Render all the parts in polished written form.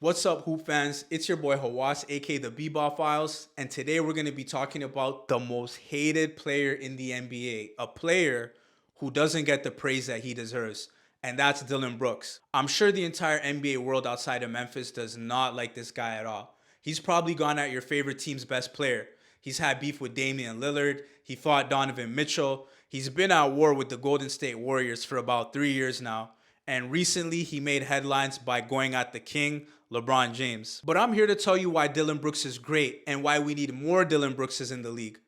What's up, Hoop fans? It's your boy Hawass, aka the B-Ball Files, and today we're going to be talking about the most hated player in the NBA, a player who doesn't get the praise that he deserves, and that's Dillon Brooks. I'm sure the entire NBA world outside of Memphis does not like this guy at all. He's probably gone at your favorite team's best player. He's had beef with Damian Lillard. He fought Donovan Mitchell. He's been at war with the Golden State Warriors for about 3 years now. And recently, he made headlines by going at the king, LeBron James. But I'm here to tell you why Dillon Brooks is great and why we need more Dillon Brookses in the league.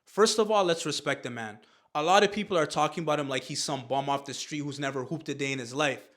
First of all, let's respect the man. A lot of people are talking about him like he's some bum off the street who's never hooped a day in his life.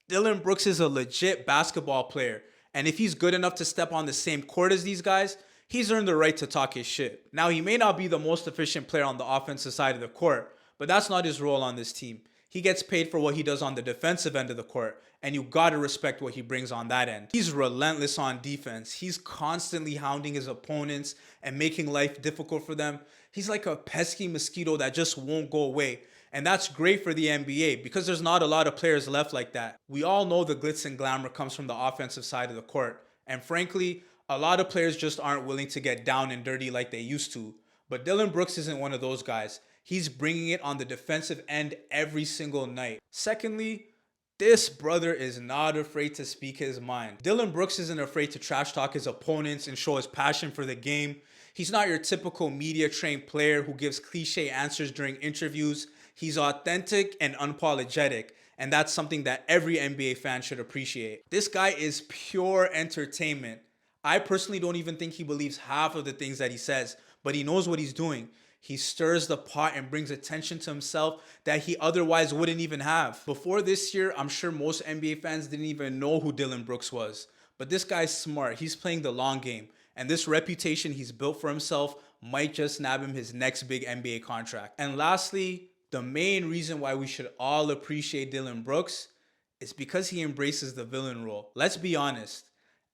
Dillon Brooks is a legit basketball player. And if he's good enough to step on the same court as these guys, he's earned the right to talk his shit. Now, he may not be the most efficient player on the offensive side of the court, but that's not his role on this team. He gets paid for what he does on the defensive end of the court, and you gotta respect what he brings on that end. He's relentless on defense. He's constantly hounding his opponents and making life difficult for them. He's like a pesky mosquito that just won't go away. And that's great for the NBA because there's not a lot of players left like that. We all know the glitz and glamour comes from the offensive side of the court. And frankly, a lot of players just aren't willing to get down and dirty like they used to. But Dillon Brooks isn't one of those guys. He's bringing it on the defensive end every single night. Secondly, this brother is not afraid to speak his mind. Dillon Brooks isn't afraid to trash talk his opponents and show his passion for the game. He's not your typical media trained player who gives cliche answers during interviews. He's authentic and unapologetic, and that's something that every NBA fan should appreciate. This guy is pure entertainment. I personally don't even think he believes half of the things that he says, but he knows what he's doing. He stirs the pot and brings attention to himself that he otherwise wouldn't even have. Before this year, I'm sure most NBA fans didn't even know who Dillon Brooks was. But this guy's smart. He's playing the long game. And this reputation he's built for himself might just nab him his next big NBA contract. And lastly, the main reason why we should all appreciate Dillon Brooks is because he embraces the villain role. Let's be honest.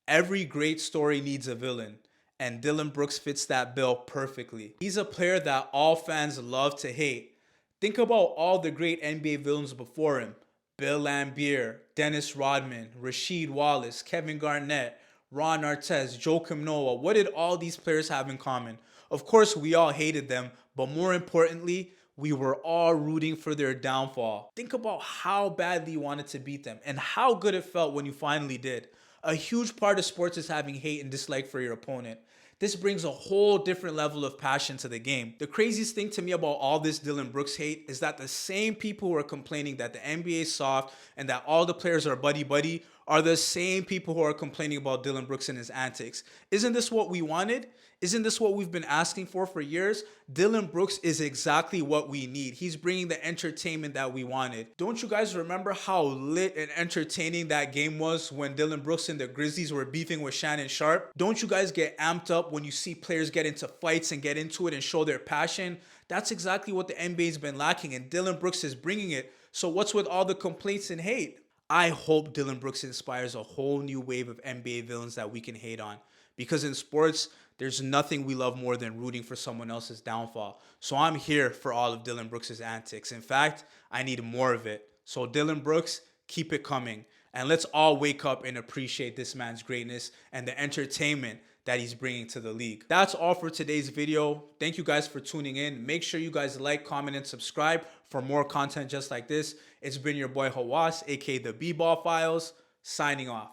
Every great story needs a villain. And Dillon Brooks fits that bill perfectly. He's a player that all fans love to hate. Think about all the great NBA villains before him. Bill Laimbeer, Dennis Rodman, Rasheed Wallace, Kevin Garnett, Ron Artest, Joakim Noah. What did all these players have in common? Of course, we all hated them, but more importantly, we were all rooting for their downfall. Think about how badly you wanted to beat them and how good it felt when you finally did. A huge part of sports is having hate and dislike for your opponent. This brings a whole different level of passion to the game. The craziest thing to me about all this Dillon Brooks hate is that the same people who are complaining that the NBA is soft and that all the players are buddy-buddy are the same people who are complaining about Dillon Brooks and his antics. Isn't this what we wanted? Isn't this what we've been asking for years? Dillon Brooks is exactly what we need. He's bringing the entertainment that we wanted. Don't you guys remember how lit and entertaining that game was when Dillon Brooks and the Grizzlies were beefing with Shannon Sharpe? Don't you guys get amped up when you see players get into fights and get into it and show their passion? That's exactly what the NBA's been lacking, and Dillon Brooks is bringing it. So what's with all the complaints and hate? I hope Dillon Brooks inspires a whole new wave of NBA villains that we can hate on. Because in sports, there's nothing we love more than rooting for someone else's downfall. So I'm here for all of Dillon Brooks' antics. In fact, I need more of it. So Dillon Brooks, keep it coming. And let's all wake up and appreciate this man's greatness and the entertainment that he's bringing to the league. That's all for today's video. Thank you guys for tuning in. Make sure you guys like, comment, and subscribe for more content just like this. It's been your boy Hawass, aka the B-Ball Files, signing off.